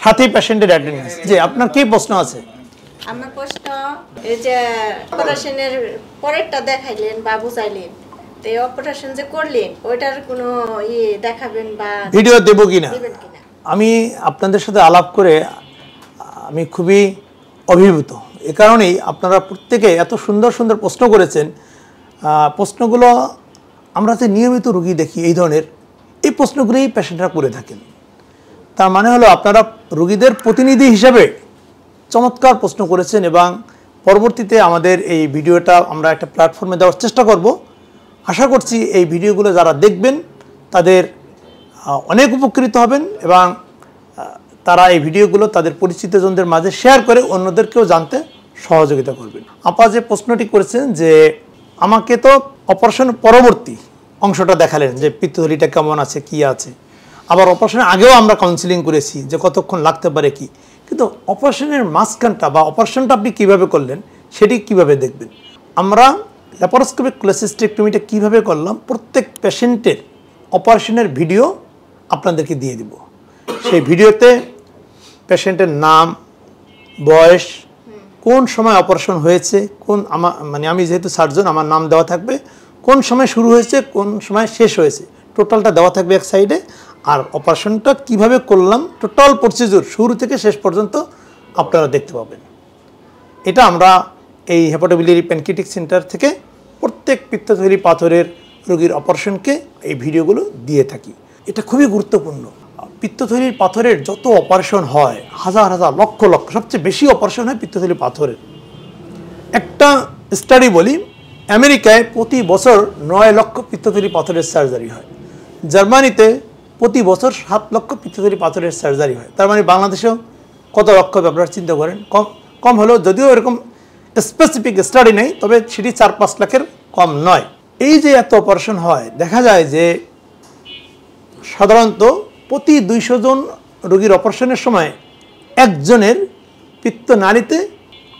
সাথেই পেশেন্টের অ্যাটেন্ডেন্স। জি, আপনার কি প্রশ্ন আছে? আমার প্রশ্ন, এই যে অপারেশনের পরেরটা দেখাইলেন বা বুঝাইলেন, তো এই অপারেশন যে করলেন ওইটার কোনো দেখাবেন বা ভিডিও দেব কিনা? আমি আপনাদের সাথে আলাপ করে আমি খুবই অভিভূত। এ কারণেই আপনারা প্রত্যেকে এত সুন্দর সুন্দর প্রশ্ন করেছেন। প্রশ্নগুলো আমরা যে নিয়মিত রোগী দেখি এই ধরনের, এই প্রশ্নগুলোই পেশেন্টরা করে থাকেন। তার মানে হলো আপনারা রোগীদের প্রতিনিধি হিসেবে চমৎকার প্রশ্ন করেছেন এবং পরবর্তীতে আমাদের এই ভিডিওটা আমরা একটা প্ল্যাটফর্মে দেওয়ার চেষ্টা করব। আশা করছি এই ভিডিওগুলো যারা দেখবেন তাদের অনেক উপকৃত হবেন এবং তারা এই ভিডিওগুলো তাদের পরিচিতজনদের মাঝে শেয়ার করে অন্যদেরকেও জানতে সহযোগিতা করবেন। আপা যে প্রশ্নটি করেছেন যে আমাকে তো অপারেশন পরবর্তী অংশটা দেখালেন যে পিত্তথলিটা কেমন আছে, কি আছে, আবার অপারেশনের আগেও আমরা কাউন্সিলিং করেছি যে কতক্ষণ লাগতে পারে কি, কিন্তু অপারেশনের মাঝখানটা বা অপারেশনটা আপনি কীভাবে করলেন সেটি কিভাবে দেখবেন? আমরা ল্যাপারোস্কোপিক কোলেসিস্টেক্টমিটা কীভাবে করলাম প্রত্যেক পেশেন্টের অপারেশনের ভিডিও আপনাদেরকে দিয়ে দিব। সেই ভিডিওতে পেশেন্টের নাম, বয়স, কোন সময় অপারেশন হয়েছে, আমি যেহেতু সার্জন আমার নাম দেওয়া থাকবে, কোন সময় শুরু হয়েছে কোন সময় শেষ হয়েছে টোটালটা দেওয়া থাকবে এক সাইডে, আর অপারেশনটা কিভাবে করলাম টোটাল প্রসিডিউর শুরু থেকে শেষ পর্যন্ত আপনারা দেখতে পাবেন। এটা আমরা এই হেপাটোবিলিয়ারি প্যানক্রিয়াটিক সেন্টার থেকে প্রত্যেক পিত্তথলি পাথরের রোগীর অপারেশনকে এই ভিডিওগুলো দিয়ে থাকি। এটা খুবই গুরুত্বপূর্ণ। পিত্তথলির পাথরের যত অপারেশন হয়, হাজার হাজার লক্ষ লক্ষ, সবচেয়ে বেশি অপারেশন হয় পিত্তথলি পাথরের। একটা স্টাডি বলি, আমেরিকায় প্রতি বছর 9 লক্ষ পিত্তথলি পাথরের সার্জারি হয়। জার্মানিতে প্রতি বছর 7 লক্ষ পিত্তথলি পাথরের সার্জারি হয়। তার মানে বাংলাদেশেও কত লক্ষ আপনারা চিন্তা করেন, কম হলেও, যদিও এরকম স্পেসিফিক স্টাডি নেই, তবে সেটি 4-5 লাখের কম নয়। এই যে এত অপারেশন হয়, দেখা যায় যে সাধারণত প্রতি 200 জন রোগীর অপারেশনের সময় একজনের পিত্তনালীতে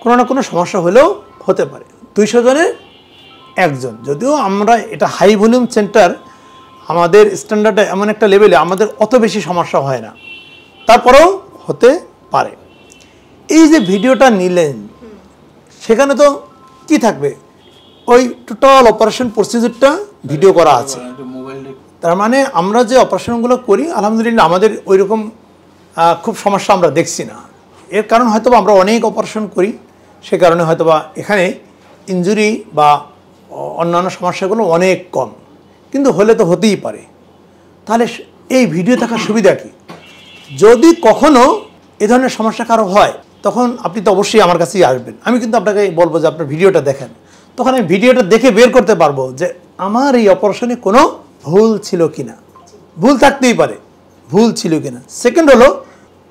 কোনো না কোনো সমস্যা হলেও হতে পারে। 200 জনের একজন। যদিও আমরা এটা হাই ভলিউম সেন্টার, আমাদের স্ট্যান্ডার্ডে এমন একটা লেভেলে আমাদের অত বেশি সমস্যা হয় না, তারপরেও হতে পারে। এই যে ভিডিওটা নিলেন সেখানে তো কি থাকবে, ওই টোটাল অপারেশন প্রসিডিউরটা ভিডিও করা আছে। তার মানে আমরা যে অপারেশনগুলো করি আলহামদুলিল্লাহ আমাদের ওই রকম খুব সমস্যা আমরা দেখছি না। এর কারণ হয়তো আমরা অনেক অপারেশন করি, সে কারণে হয়তো এখানে ইনজুরি বা অন্যান্য সমস্যাগুলো অনেক কম, কিন্তু হলে তো হতেই পারে। তাহলে এই ভিডিও থাকার সুবিধা কি? যদি কখনো এ ধরনের সমস্যা কারো হয় তখন আপনি তো অবশ্যই আমার কাছেই আসবেন। আমি কিন্তু আপনাকে বলবো যে আপনার ভিডিওটা দেখেন, তখন আমি ভিডিওটা দেখে বের করতে পারবো যে আমার এই অপারেশনে কোনো ভুল ছিল কিনা। ভুল থাকতেই পারে, ভুল ছিল কিনা। সেকেন্ড হলো,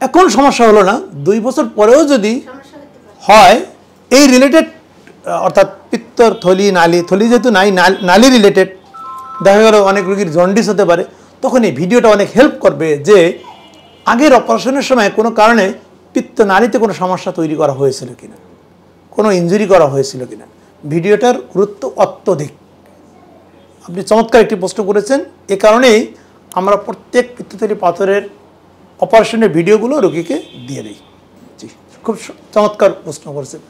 এখন সমস্যা হলো না, 2 বছর পরেও যদি হয় এই রিলেটেড, অর্থাৎ পিত্তর থলি, থলি যেহেতু নালী রিলেটেড, দেখা গেল অনেক রোগীর জন্ডিস হতে পারে, তখন এই ভিডিওটা অনেক হেল্প করবে যে আগের অপারেশনের সময় কোনো কারণে পিত্তনালীতে কোনো সমস্যা তৈরি করা হয়েছিল কিনা, কোনো ইনজুরি করা হয়েছিল কিনা। ভিডিওটার গুরুত্ব অত্যধিক। আপনি চমৎকার একটি প্রশ্ন করেছেন। এ কারণেই আমরা প্রত্যেক পিত্তথলি পাথরের অপারেশনের ভিডিওগুলো রোগীকে দিয়ে দিই। জি, খুব চমৎকার প্রশ্ন করেছেন।